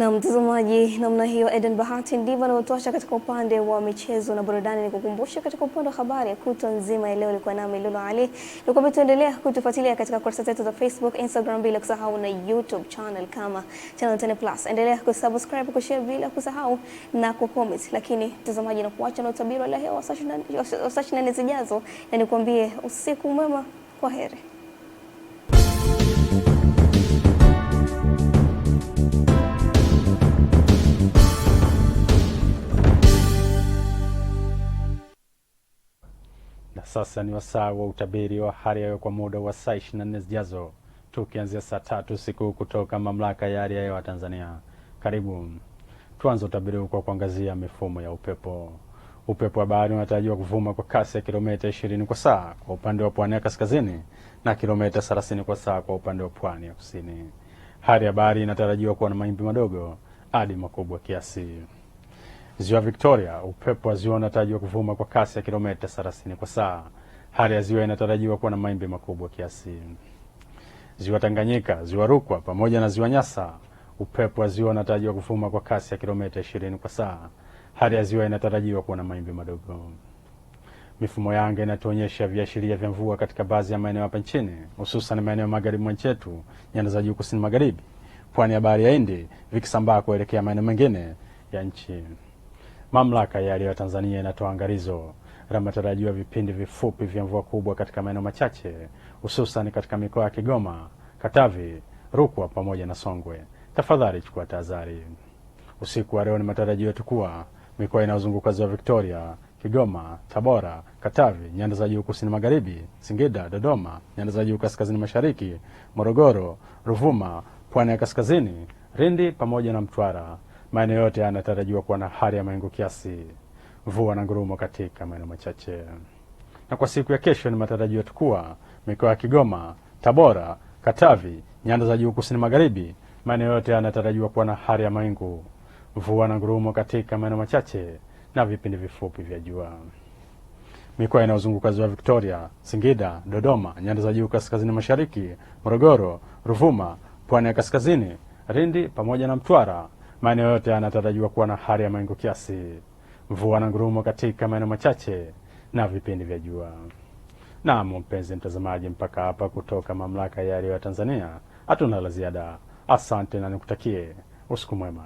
Na mtazamaji, namna hiyo Eden Bahati ndivyo anaotosha katika upande wa michezo na burudani. Ni kukumbusha katika upande wa habari ya kutwa nzima ya leo ilikuwa nami Lulu Ali. Nikwambia tuendelea kutufuatilia katika kurasa zetu za Facebook, Instagram, bila kusahau na YouTube channel kama Channel 10 Plus. Endelea kusubscribe, kushare bila kusahau na kucomment. Lakini mtazamaji, na kuacha na utabiri wa leo wa saa 24 zijazo, na nikwambie usiku mwema, kwaheri. Sasa ni wasaa wa utabiri wa hali ya hewa kwa muda wa saa 24 zijazo, tukianzia saa 3 usiku kutoka Mamlaka ya Hali ya Hewa Tanzania. Karibu. Tuanze utabiri kwa kuangazia mifumo ya upepo. Upepo wa bahari unatarajiwa kuvuma kwa kasi ya kilomita 20 kwa saa kwa upande wa pwani ya kaskazini na kilomita 30 kwa saa kwa upande wa pwani ya kusini. Hali ya bahari inatarajiwa kuwa na mawimbi madogo hadi makubwa kiasi. Ziwa Victoria, upepo wa ziwa unatarajiwa kuvuma kwa kasi ya kilomita 30 kwa saa. Hali ya ziwa inatarajiwa kuwa na mawimbi makubwa kiasi. Ziwa Tanganyika, Ziwa Rukwa pamoja na Ziwa Nyasa, upepo wa ziwa unatarajiwa kuvuma kwa kasi ya kilomita 20 kwa saa. Hali ya ziwa inatarajiwa kuwa na mawimbi madogo. Mifumo ya anga inatuonyesha viashiria vya mvua katika baadhi ya maeneo hapa nchini, hususan maeneo magharibi mwa nchi yetu, nyanda za juu kusini magharibi, pwani ya bahari ya Hindi, vikisambaa kuelekea maeneo mengine ya nchi. Mamlaka ya Hali ya Hewa Tanzania inatoa angalizo la matarajio ya vipindi vifupi vya mvua kubwa katika maeneo machache, hususan katika mikoa ya Kigoma, Katavi, Rukwa pamoja na Songwe. Tafadhali chukua tahadhari. Usiku wa leo ni matarajio yetu kuwa mikoa inayozunguka Ziwa Victoria, Kigoma, Tabora, Katavi, nyanda za juu kusini magharibi, Singida, Dodoma, nyanda za juu kaskazini mashariki, Morogoro, Ruvuma, pwani ya kaskazini, Lindi pamoja na Mtwara. Maeneo yote yanatarajiwa kuwa na hali ya mawingu kiasi, mvua na ngurumo katika maeneo machache. Na kwa siku ya kesho ni matarajio yetu kuwa mikoa ya Kigoma, Tabora, Katavi, nyanda za juu kusini magharibi, maeneo yote yanatarajiwa kuwa na hali ya mawingu, mvua na ngurumo katika maeneo machache na vipindi vifupi vya jua. Mikoa inayozunguka Ziwa Victoria, Singida, Dodoma, nyanda za juu kaskazini mashariki, Morogoro, Ruvuma, pwani ya kaskazini, Lindi pamoja na Mtwara. Maeneo yote yanatarajiwa kuwa na hali ya mawingu kiasi, mvua na ngurumo katika maeneo machache na vipindi vya jua. Naam, mpenzi mtazamaji, mpaka hapa kutoka Mamlaka ya Hali ya Hewa Tanzania hatuna la ziada. Asante na nikutakie usiku mwema.